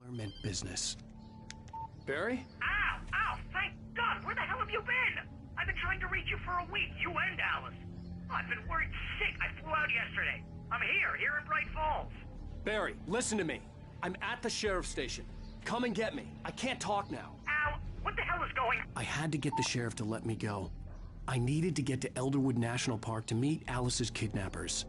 Meant business. Barry? Ow! Ow! Thank God! Where the hell have you been? I've been trying to reach you for a week, you and Alice. I've been worried sick. I flew out yesterday. I'm here in Bright Falls. Barry, listen to me. I'm at the sheriff's station. Come and get me. I can't talk now. Ow! What the hell is going on? I had to get the sheriff to let me go. I needed to get to Elderwood National Park to meet Alice's kidnappers.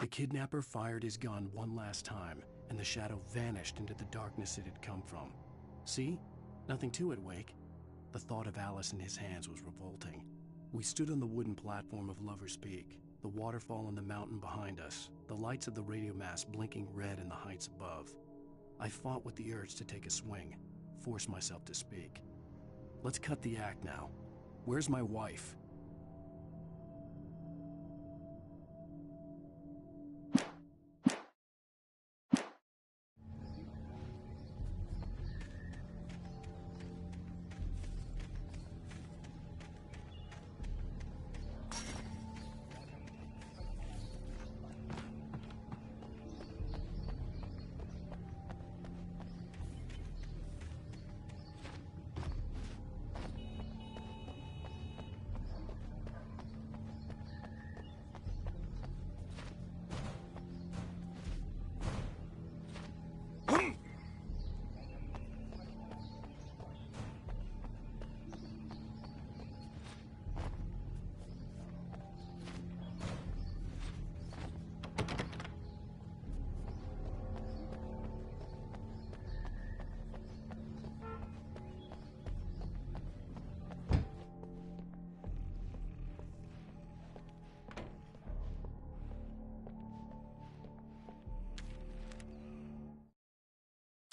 The kidnapper fired his gun one last time, and the shadow vanished into the darkness it had come from. See? Nothing to it, Wake. The thought of Alice in his hands was revolting. We stood on the wooden platform of Lover's Peak, the waterfall on the mountain behind us, the lights of the radio mast blinking red in the heights above. I fought with the urge to take a swing, force myself to speak. Let's cut the act now. Where's my wife?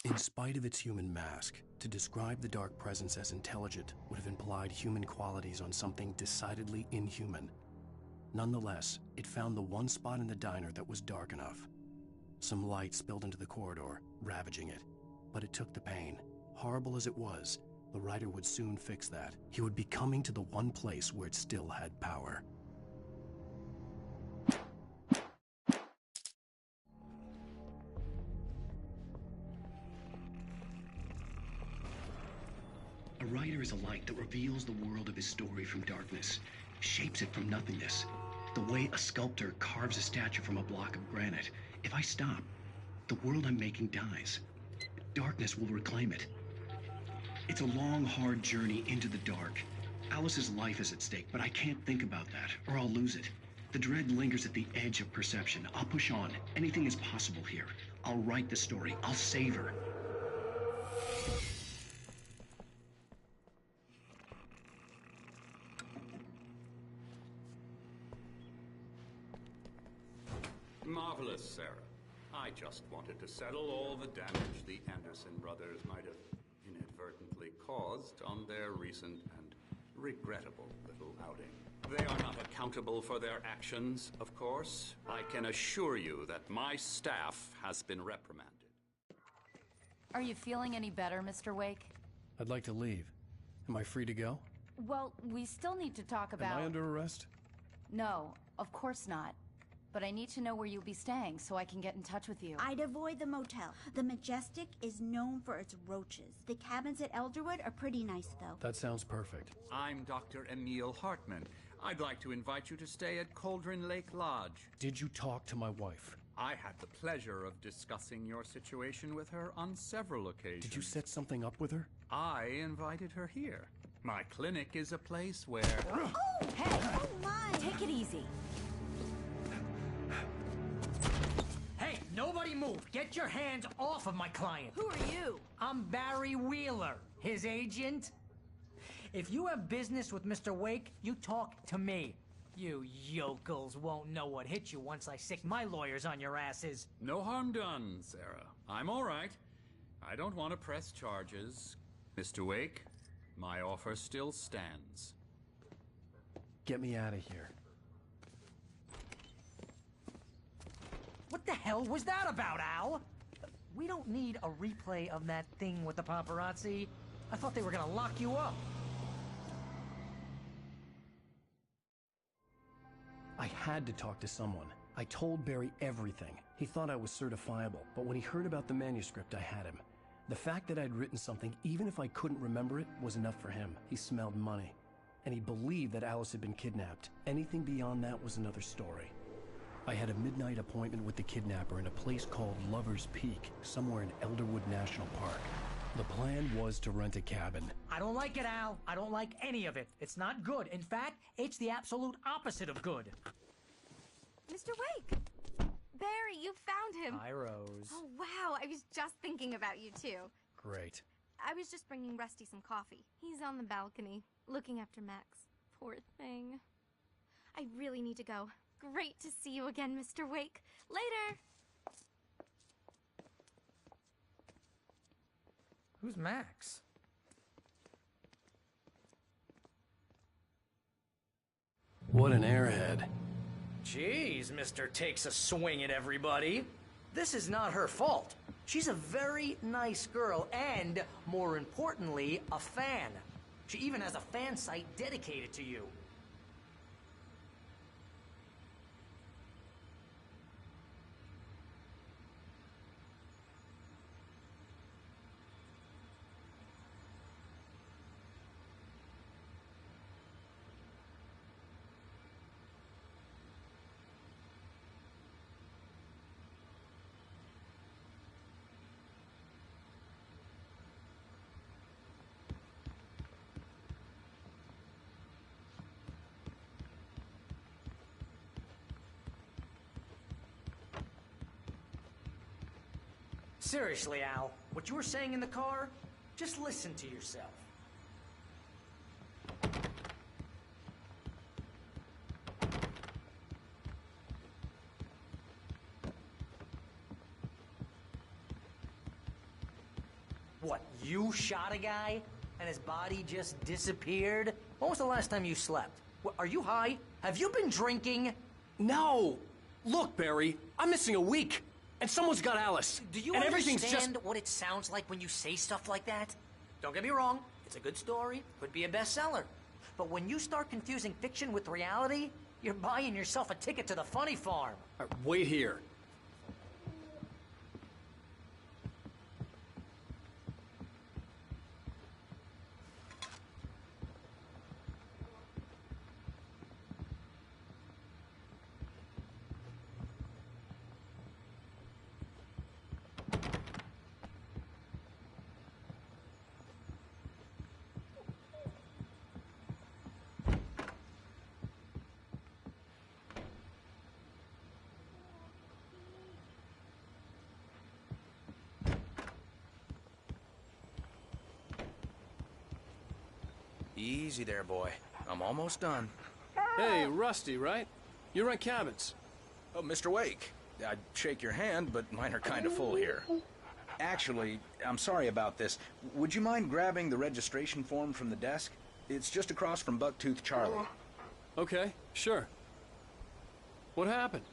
In spite of its human mask, to describe the dark presence as intelligent would have implied human qualities on something decidedly inhuman. Nonetheless, it found the one spot in the diner that was dark enough. Some light spilled into the corridor, ravaging it. But it took the pain. Horrible as it was, the writer would soon fix that. He would be coming to the one place where it still had power. A writer is a light that reveals the world of his story from darkness, shapes it from nothingness. The way a sculptor carves a statue from a block of granite. If I stop, the world I'm making dies. Darkness will reclaim it. It's a long, hard journey into the dark. Alice's life is at stake, but I can't think about that, or I'll lose it. The dread lingers at the edge of perception. I'll push on. Anything is possible here. I'll write the story. I'll save her. Marvelous, Sarah. I just wanted to settle all the damage the Anderson brothers might have inadvertently caused on their recent and regrettable little outing. They are not accountable for their actions, of course. I can assure you that my staff has been reprimanded. Are you feeling any better, Mr. Wake? I'd like to leave. Am I free to go? Well, we still need to talk about... Am I under arrest? No, of course not. But I need to know where you'll be staying so I can get in touch with you. I'd avoid the motel. The Majestic is known for its roaches. The cabins at Elderwood are pretty nice, though. That sounds perfect. I'm Dr. Emil Hartman. I'd like to invite you to stay at Cauldron Lake Lodge. Did you talk to my wife? I had the pleasure of discussing your situation with her on several occasions. Did you set something up with her? I invited her here. My clinic is a place where... Oh, hey! Oh, my! Take it easy. Hey, nobody move! Get your hands off of my client! Who are you? I'm Barry Wheeler, his agent. If you have business with Mr. Wake, you talk to me. You yokels won't know what hit you once I sick my lawyers on your asses. No harm done, Sarah. I'm all right. I don't want to press charges. Mr. Wake, my offer still stands. Get me out of here. What the hell was that about, Al? We don't need a replay of that thing with the paparazzi. I thought they were gonna lock you up. I had to talk to someone. I told Barry everything. He thought I was certifiable, but when he heard about the manuscript, I had him. The fact that I'd written something, even if I couldn't remember it, was enough for him. He smelled money. And he believed that Alice had been kidnapped. Anything beyond that was another story. I had a midnight appointment with the kidnapper in a place called Lover's Peak, somewhere in Elderwood National Park. The plan was to rent a cabin. I don't like it, Al. I don't like any of it. It's not good. In fact, it's the absolute opposite of good. Mr. Wake! Barry, you found him! Hi, Rose. Oh, wow. I was just thinking about you, too. Great. I was just bringing Rusty some coffee. He's on the balcony, looking after Max. Poor thing. I really need to go. Great to see you again, Mr. Wake. Later! Who's Max? What an airhead. Jeez, Mr. Takes a swing at everybody. This is not her fault. She's a very nice girl and, more importantly, a fan. She even has a fan site dedicated to you. Seriously, Al, what you were saying in the car, just listen to yourself. What, you shot a guy and his body just disappeared? When was the last time you slept? What, are you high? Have you been drinking? No! Look, Barry, I'm missing a week. And someone's got Alice. Do you and understand what it sounds like when you say stuff like that? Don't get me wrong, it's a good story, could be a bestseller. But when you start confusing fiction with reality, you're buying yourself a ticket to the funny farm. Wait here. Easy there, boy. I'm almost done. Hey, Rusty, right? You rent cabins. Oh, Mr. Wake. I'd shake your hand, but mine are kind of full here. Actually, I'm sorry about this. Would you mind grabbing the registration form from the desk? It's just across from Bucktooth Charlie. Okay, sure. What happened?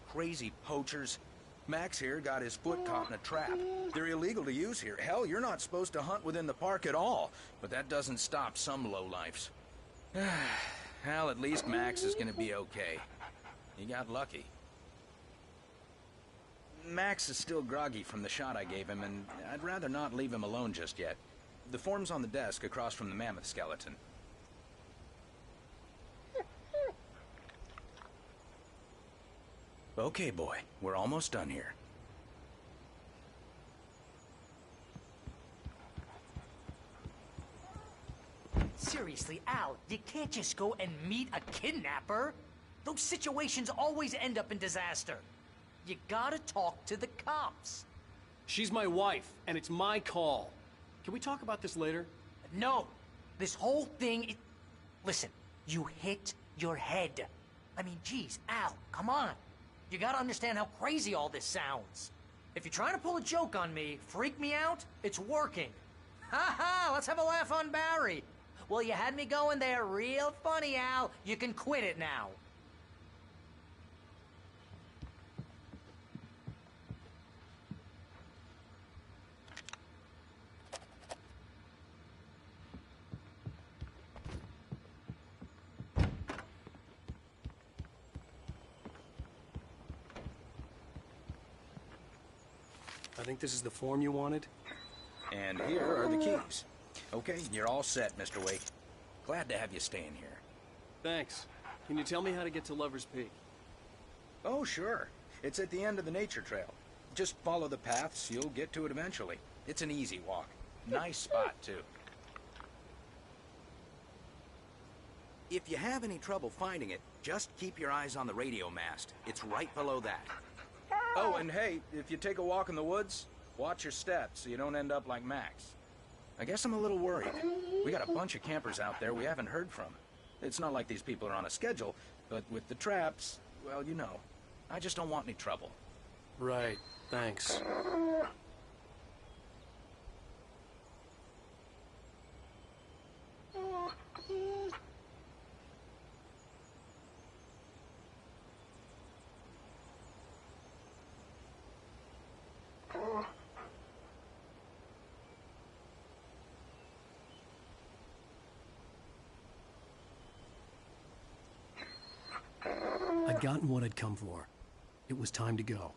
Crazy poachers. Max here got his foot caught in a trap. They're illegal to use here. Hell, you're not supposed to hunt within the park at all. But that doesn't stop some lowlifes. Well, at least Max is gonna be okay. He got lucky. Max is still groggy from the shot I gave him, and I'd rather not leave him alone just yet. The form's on the desk across from the mammoth skeleton. Okay, boy. We're almost done here. Seriously, Al, you can't just go and meet a kidnapper. Those situations always end up in disaster. You gotta talk to the cops. She's my wife, and it's my call. Can we talk about this later? No. This whole thing... Listen, you hit your head. I mean, geez, Al, come on. You gotta understand how crazy all this sounds. If you're trying to pull a joke on me, freak me out, it's working. Ha ha, let's have a laugh on Barry. Well, you had me going there real funny, Al. You can quit it now. think this is the form you wanted. And here are the keys. Okay, you're all set, Mr. Wake. Glad to have you staying here. Thanks. Can you tell me how to get to Lover's Peak? Oh, sure. It's at the end of the nature trail. Just follow the paths, you'll get to it eventually. It's an easy walk. Nice spot, too. If you have any trouble finding it, just keep your eyes on the radio mast. It's right below that. Oh, and hey, if you take a walk in the woods, watch your steps so you don't end up like Max. I guess I'm a little worried. We got a bunch of campers out there we haven't heard from. It's not like these people are on a schedule, but with the traps, well, you know. I just don't want any trouble. Right. Thanks. I'd gotten what I'd come for. It was time to go.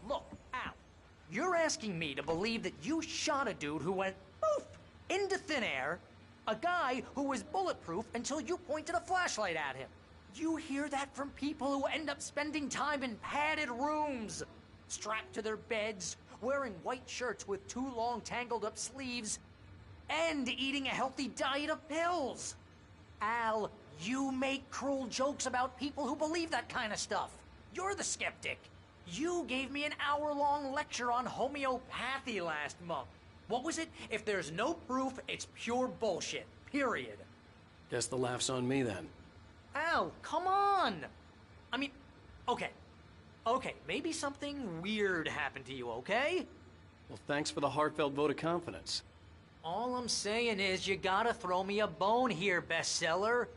Look, Al, you're asking me to believe that you shot a dude who went poof into thin air, a guy who was bulletproof until you pointed a flashlight at him. You hear that from people who end up spending time in padded rooms, strapped to their beds, wearing white shirts with too long tangled up sleeves, and eating a healthy diet of pills. Al, you make cruel jokes about people who believe that kind of stuff. You're the skeptic. You gave me an hour-long lecture on homeopathy last month. What was it? If there's no proof, it's pure bullshit. Period. Guess the laugh's on me then. Al, come on! I mean, okay. Okay, maybe something weird happened to you, okay? Well, thanks for the heartfelt vote of confidence. All I'm saying is you gotta throw me a bone here, bestseller.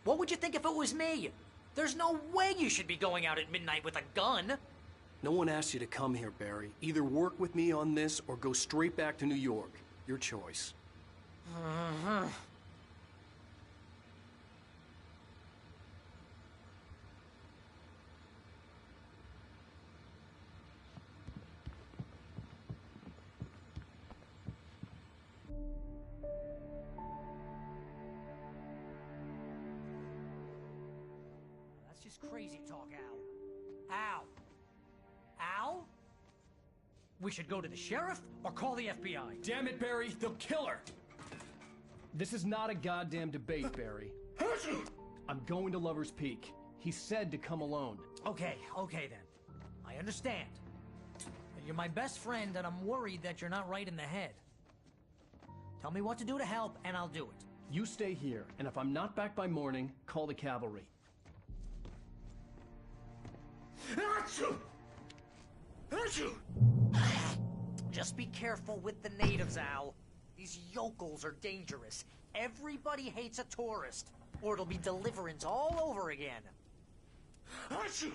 What would you think if it was me? There's no way you should be going out at midnight with a gun. No one asked you to come here, Barry. Either work with me on this or go straight back to New York. Your choice. That's just crazy talk, Al. Al! Al? We should go to the sheriff or call the FBI. Damn it, Barry, they'll kill her! This is not a goddamn debate, Barry. I'm going to Lover's Peak. He said to come alone. Okay then. I understand. You're my best friend, and I'm worried that you're not right in the head. Tell me what to do to help, and I'll do it. You stay here, and if I'm not back by morning, call the cavalry. Achoo! Achoo! Just be careful with the natives, Al. These yokels are dangerous. Everybody hates a tourist, or it'll be Deliverance all over again. Achoo!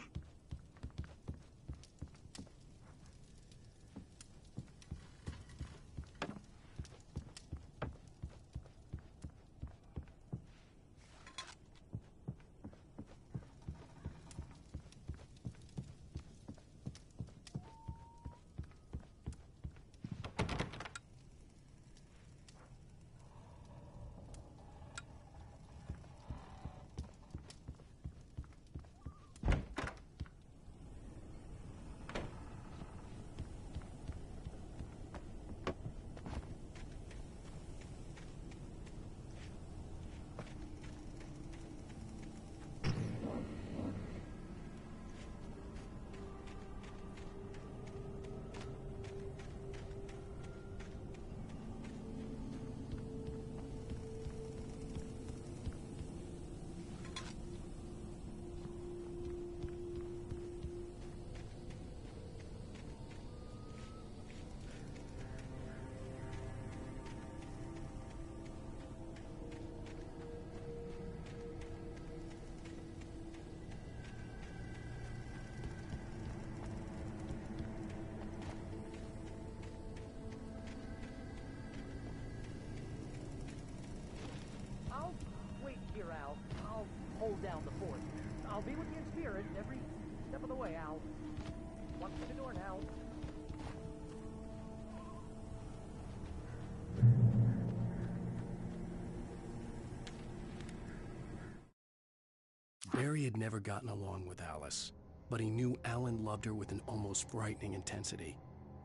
Here, Al. I'll hold down the fort. I'll be with you in spirit every step of the way, Al. Walk through the door now. Barry had never gotten along with Alice, but he knew Alan loved her with an almost frightening intensity.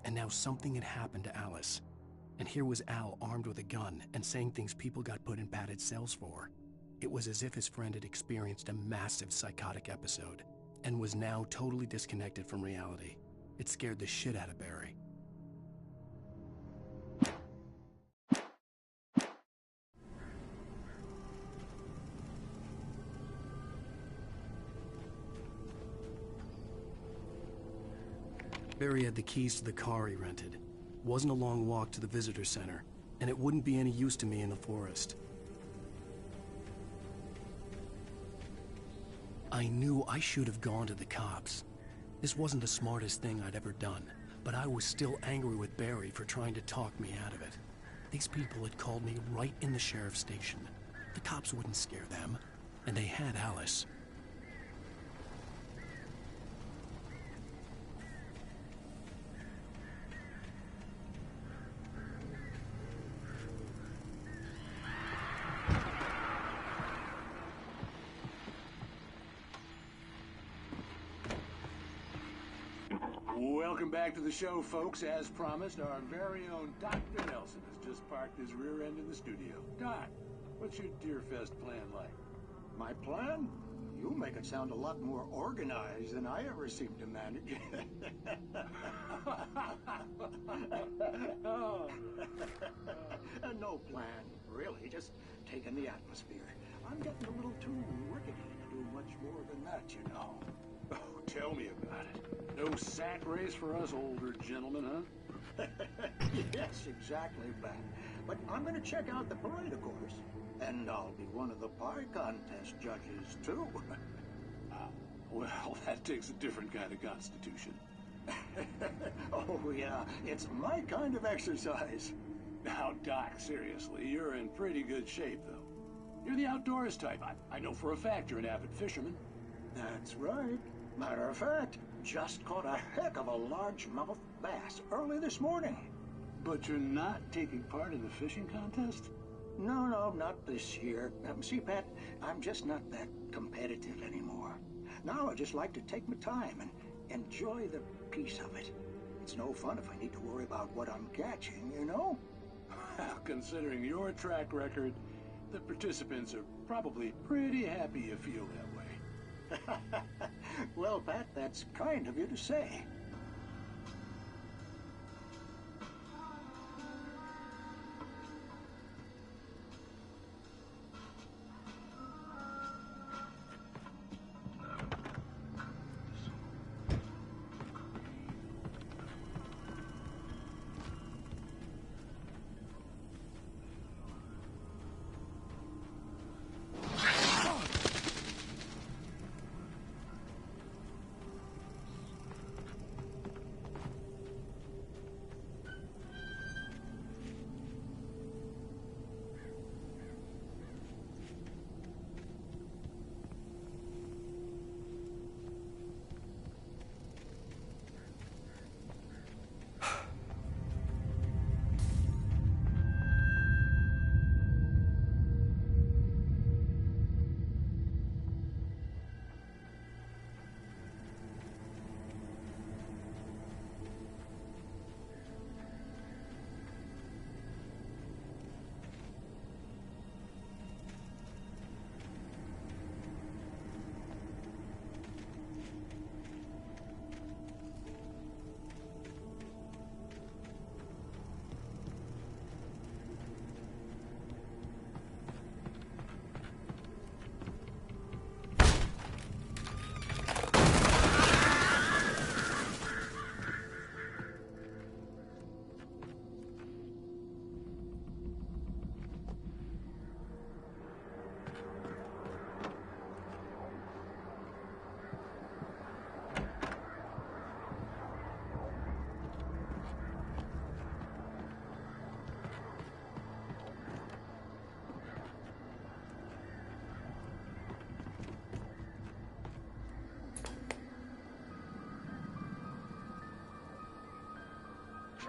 And now something had happened to Alice. And here was Al armed with a gun and saying things people got put in padded cells for. It was as if his friend had experienced a massive psychotic episode and was now totally disconnected from reality. It scared the shit out of Barry. Barry had the keys to the car he rented. Wasn't a long walk to the visitor center, and it wouldn't be any use to me in the forest. I knew I should have gone to the cops. This wasn't the smartest thing I'd ever done, but I was still angry with Barry for trying to talk me out of it. These people had called me right in the sheriff's station. The cops wouldn't scare them, and they had Alice. Welcome back to the show, folks. As promised, our very own Dr. Nelson has just parked his rear end in the studio. Doc, what's your Deerfest plan like? My plan? You make it sound a lot more organized than I ever seem to manage. Oh. No plan, really. Just taking the atmosphere. I'm getting a little too rickety to do much more than that, you know. Oh, tell me about it. No sack race for us older gentlemen, huh? Yes, exactly, Bat. But I'm going to check out the parade, of course. And I'll be one of the pie contest judges, too. Well, that takes a different kind of constitution. Oh, yeah. It's my kind of exercise. Now, Doc, seriously, you're in pretty good shape, though. You're the outdoors type. I know for a fact you're an avid fisherman. That's right. Matter of fact, just caught a heck of a largemouth bass early this morning. But you're not taking part in the fishing contest? No, not this year. See, Pat, I'm just not that competitive anymore. Now I just like to take my time and enjoy the peace of it. It's no fun if I need to worry about what I'm catching, you know? Well, considering your track record, the participants are probably pretty happy you feel that way. Well, Pat, that's kind of you to say.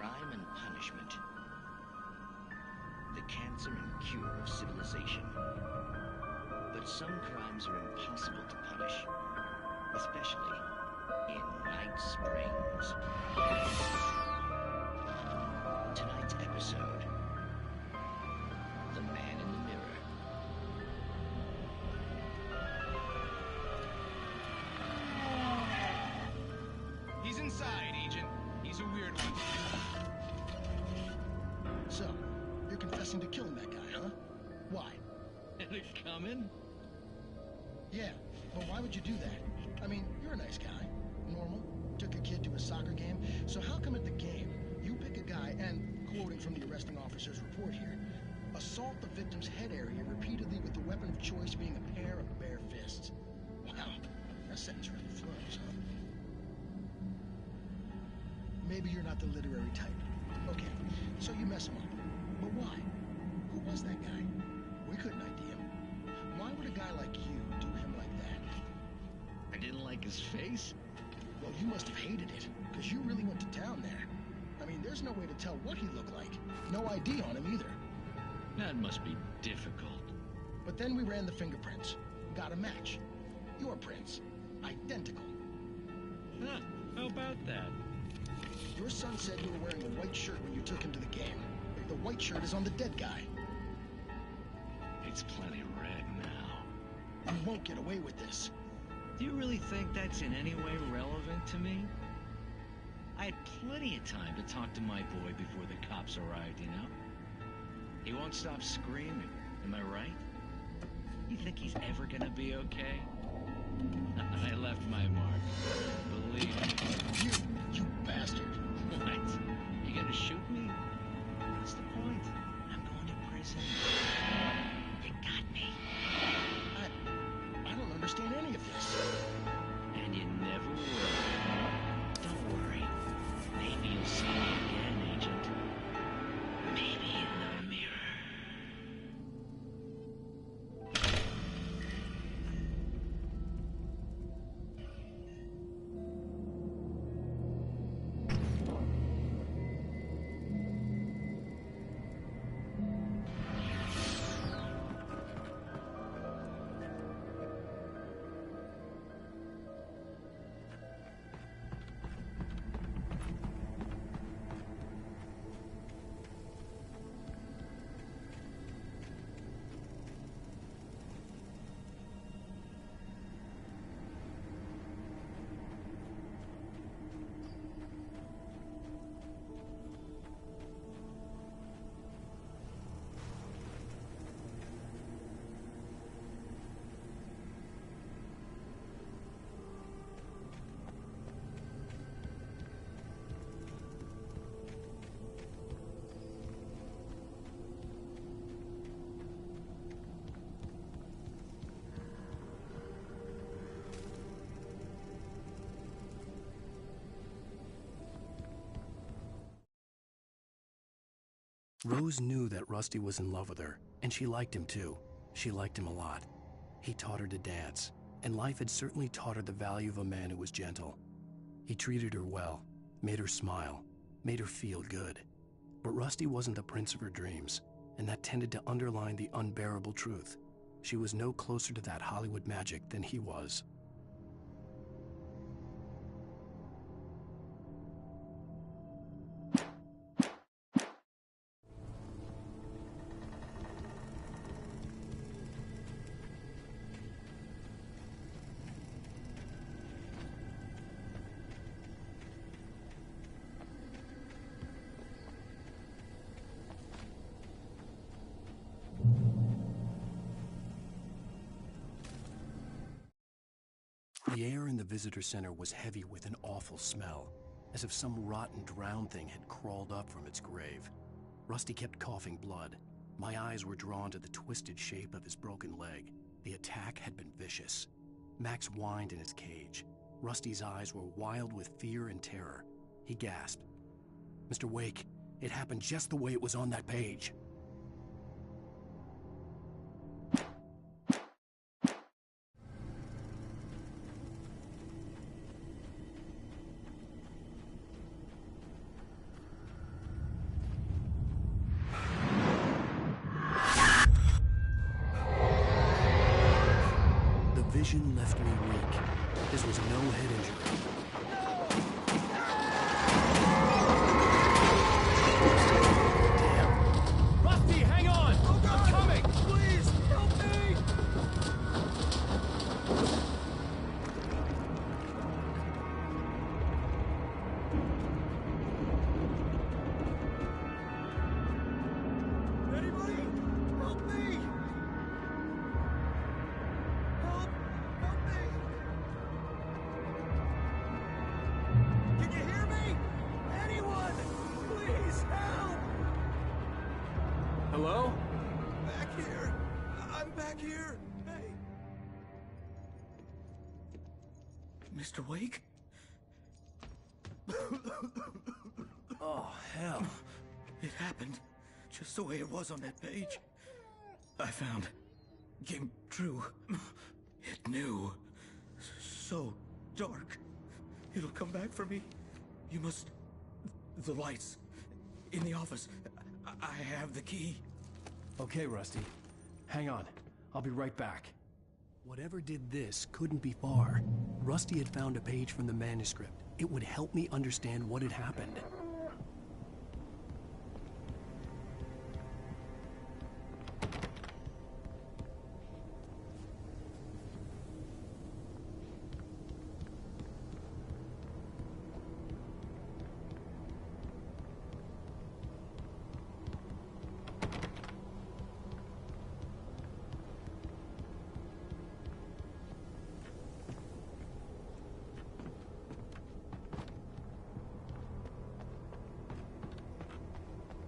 crime and punishment. The cancer and cure of civilization. But some crimes are impossible to punish, especially in Night Springs. Tonight's episode, The Man in the Mirror. He's inside, Agent. He's a weird one. So, you're confessing to killing that guy, huh? Why? Had it coming? Yeah, but why would you do that? I mean, you're a nice guy. Normal. Took a kid to a soccer game. So how come at the game, you pick a guy and, quoting from the arresting officer's report here, assault the victim's head area repeatedly with the weapon of choice being a pair of bare fists? Wow, that sentence really flows, huh? Maybe you're not the literary type. Okay, so you mess him up. But why? Who was that guy? We couldn't ID him. Why would a guy like you do him like that? I didn't like his face? Well, you must have hated it, because you really went to town there. I mean, there's no way to tell what he looked like. No ID on him either. That must be difficult. But then we ran the fingerprints. Got a match. Your prints. Identical. Huh, how about that? Your son said you were wearing a white shirt when you took him to the game. The white shirt is on the dead guy. It's plenty red now. You won't get away with this. Do you really think that's in any way relevant to me? I had plenty of time to talk to my boy before the cops arrived, you know? He won't stop screaming, am I right? You think he's ever gonna be okay? I left my mark. Believe me. You bastard. What? You gonna shoot me? What's the point? I'm going to prison. You got me. I don't understand any of this. And you never will. Don't worry. Maybe you'll see me again, Agent. Maybe in the mirror. Rose knew that Rusty was in love with her, and she liked him too. She liked him a lot. He taught her to dance, and life had certainly taught her the value of a man who was gentle. He treated her well, made her smile, made her feel good. But Rusty wasn't the prince of her dreams, and that tended to underline the unbearable truth. She was no closer to that Hollywood magic than he was. The air in the visitor center was heavy with an awful smell, as if some rotten drowned thing had crawled up from its grave. Rusty kept coughing blood. My eyes were drawn to the twisted shape of his broken leg. The attack had been vicious. Max whined in his cage. Rusty's eyes were wild with fear and terror. He gasped. "Mr. Wake, it happened just the way it was on that page." vision left me weak. This was no head injury. Damn. Rusty, hang on! Oh, God. I'm coming! Please, help me! Anybody? Help me! Help! Help me! Can you hear me? Anyone! Please, help! Hello? Back here. I'm back here. Hey. Mr. Wake? Oh, hell. It happened just the way it was on that page. I found. Came true. It knew. So dark. It'll come back for me. You must... The lights. In the office. I have the key. Okay, Rusty. Hang on. I'll be right back. Whatever did this couldn't be far. Rusty had found a page from the manuscript. It would help me understand what had happened.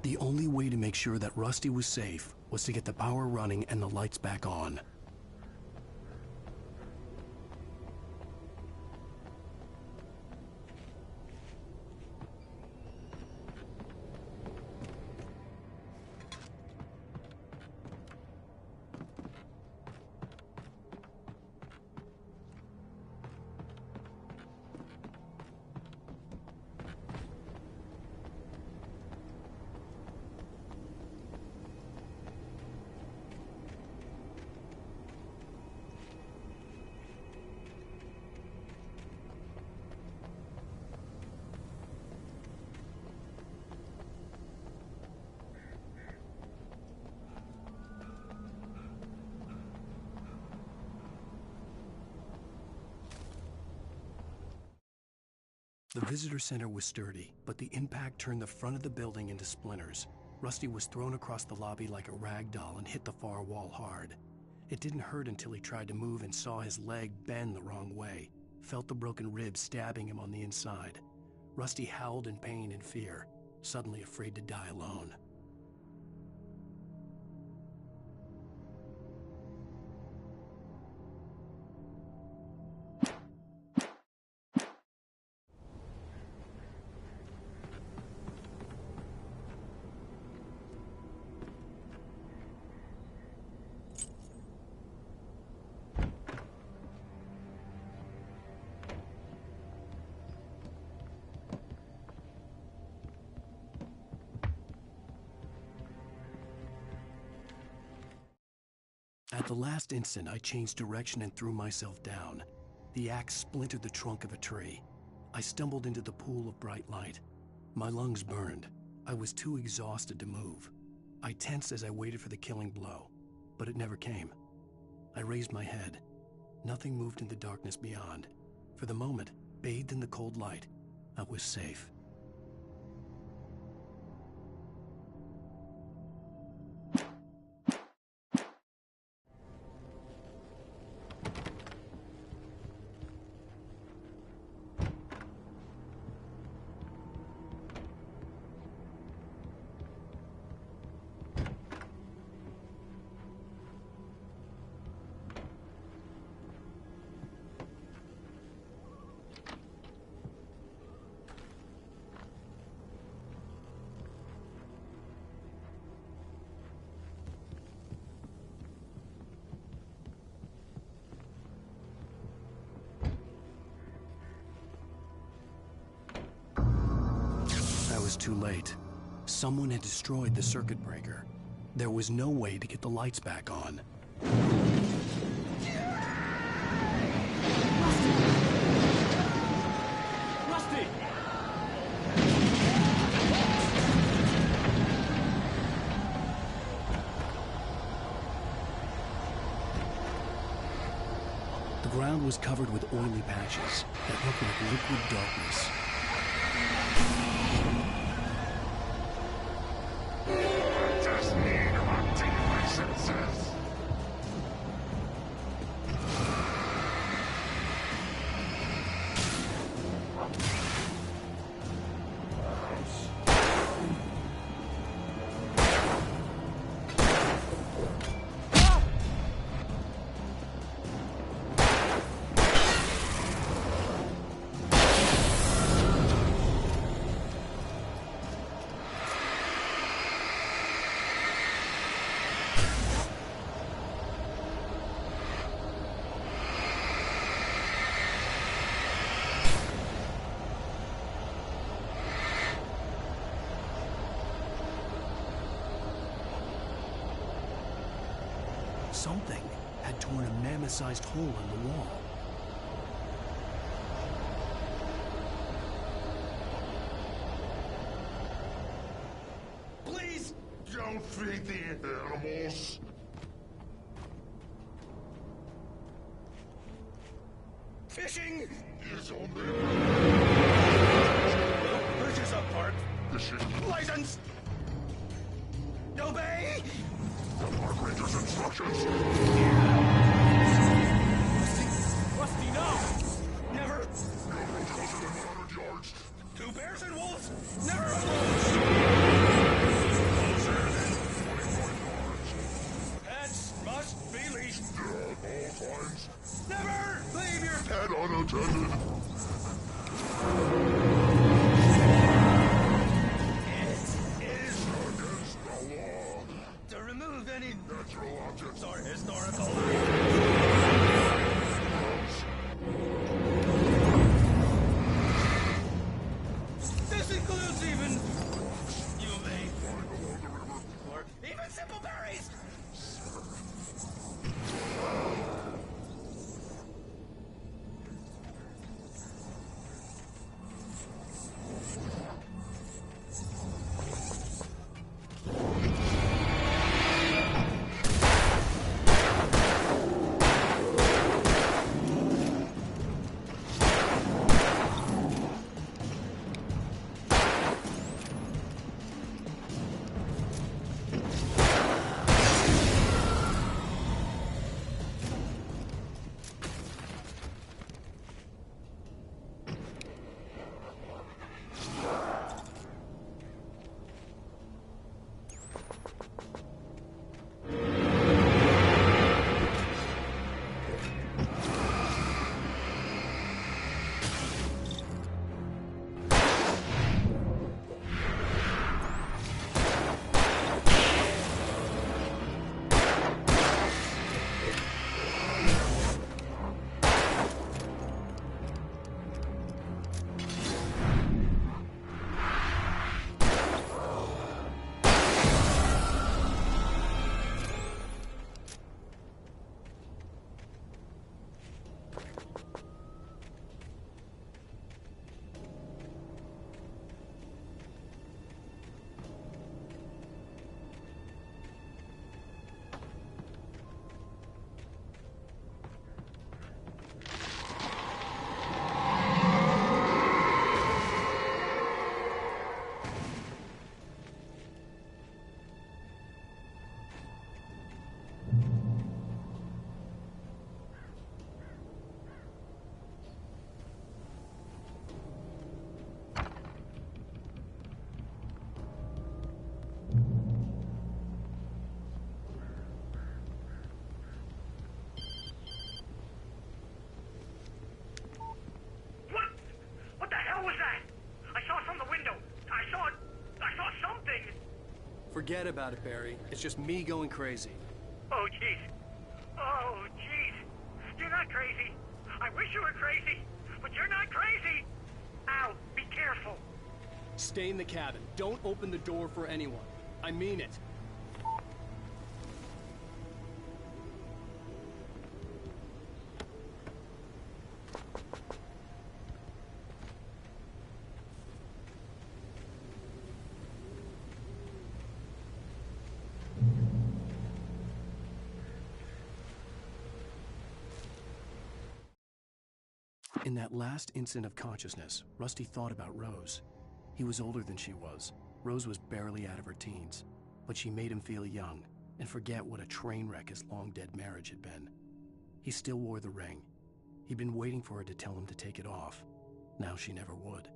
The only way to make sure that Rusty was safe was to get the power running and the lights back on. The visitor center was sturdy, but the impact turned the front of the building into splinters. Rusty was thrown across the lobby like a rag doll and hit the far wall hard. It didn't hurt until he tried to move and saw his leg bend the wrong way, felt the broken ribs stabbing him on the inside. Rusty howled in pain and fear, suddenly afraid to die alone. At the last instant, I changed direction and threw myself down. The axe splintered the trunk of a tree. I stumbled into the pool of bright light. My lungs burned. I was too exhausted to move. I tensed as I waited for the killing blow, but it never came. I raised my head. Nothing moved in the darkness beyond. For the moment, bathed in the cold light, I was safe. I was too late. Someone had destroyed the circuit breaker. There was no way to get the lights back on. ground was covered with oily patches that looked like liquid darkness. I just need to update my senses. Something had torn a mammoth-sized hole in the wall. Please don't feed the animals. Fishing is only bridges apart. fishing. License. Obey. Park Ranger's instructions. Rusty, no. Never. No hotels within 100 yards. 2 bears and wolves. Never. Pets must be leashed. At all times. Never leave your Pet unattended. It is against the law to remove any natural objects or historical. This includes even you may find along the river. or even simple berries. What the hell was that? I saw it from the window. I saw something. Forget about it, Barry. It's just me going crazy. Oh, jeez. Oh, jeez. You're not crazy. I wish you were crazy, but you're not crazy. Ow, be careful. Stay in the cabin. Don't open the door for anyone. I mean it. In that last instant of consciousness, Rusty thought about Rose. He was older than she was. Rose was barely out of her teens, but she made him feel young and forget what a train wreck his long-dead marriage had been. He still wore the ring. He'd been waiting for her to tell him to take it off. Now she never would.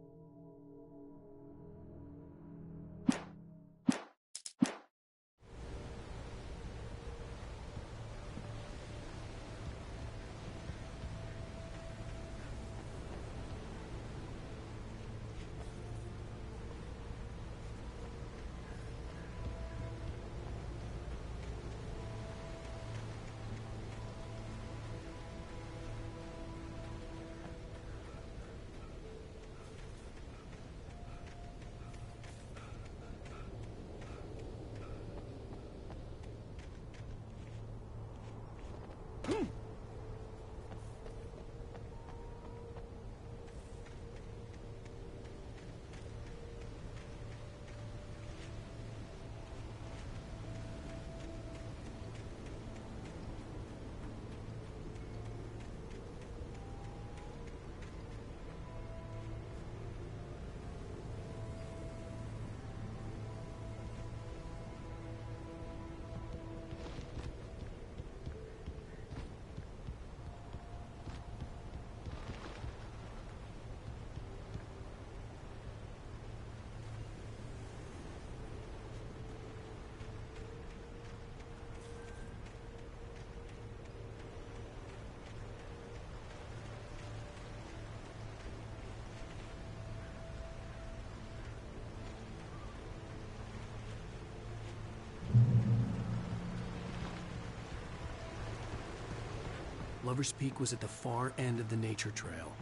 Lover's Peak was at the far end of the nature trail.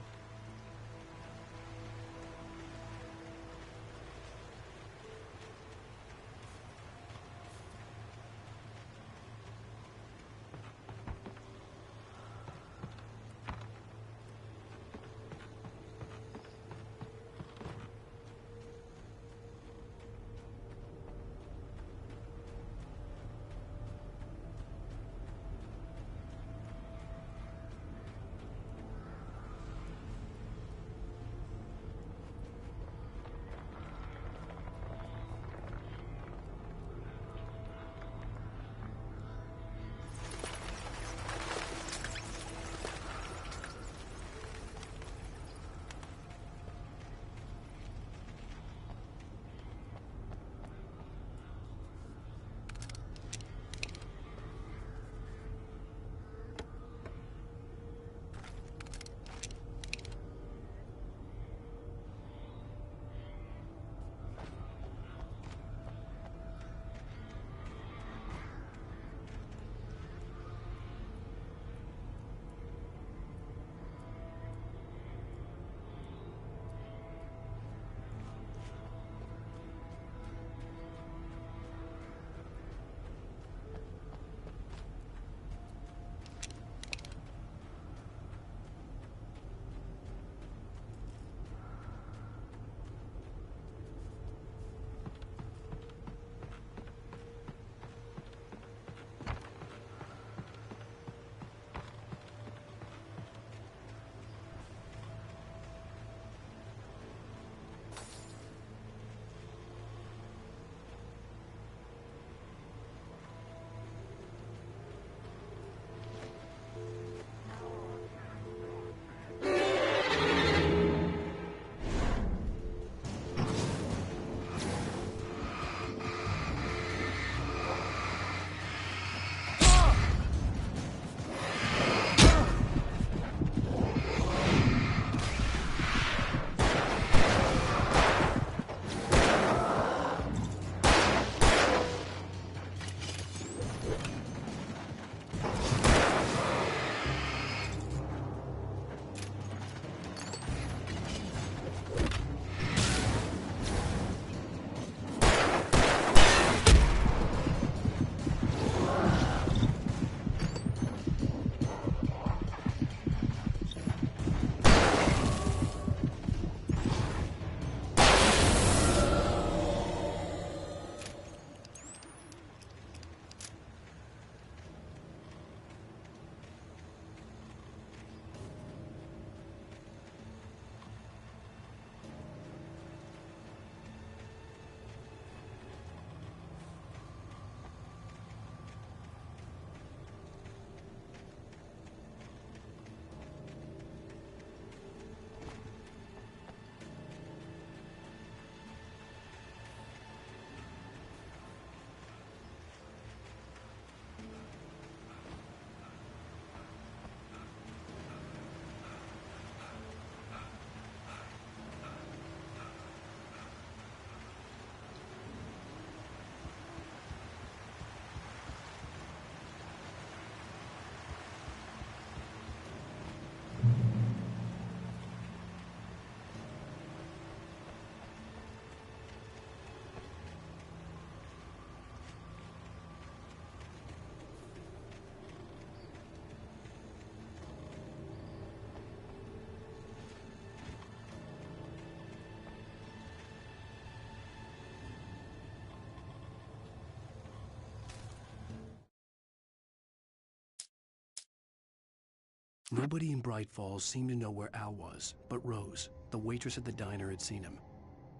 Nobody in Bright Falls seemed to know where Al was, but Rose, the waitress at the diner, had seen him.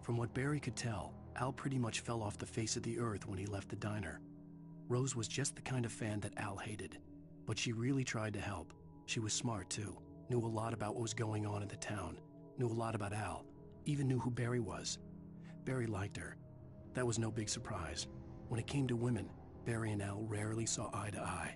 From what Barry could tell, Al pretty much fell off the face of the earth when he left the diner. Rose was just the kind of fan that Al hated, but she really tried to help. She was smart too, knew a lot about what was going on in the town, knew a lot about Al, even knew who Barry was. Barry liked her. That was no big surprise. When it came to women, Barry and Al rarely saw eye to eye.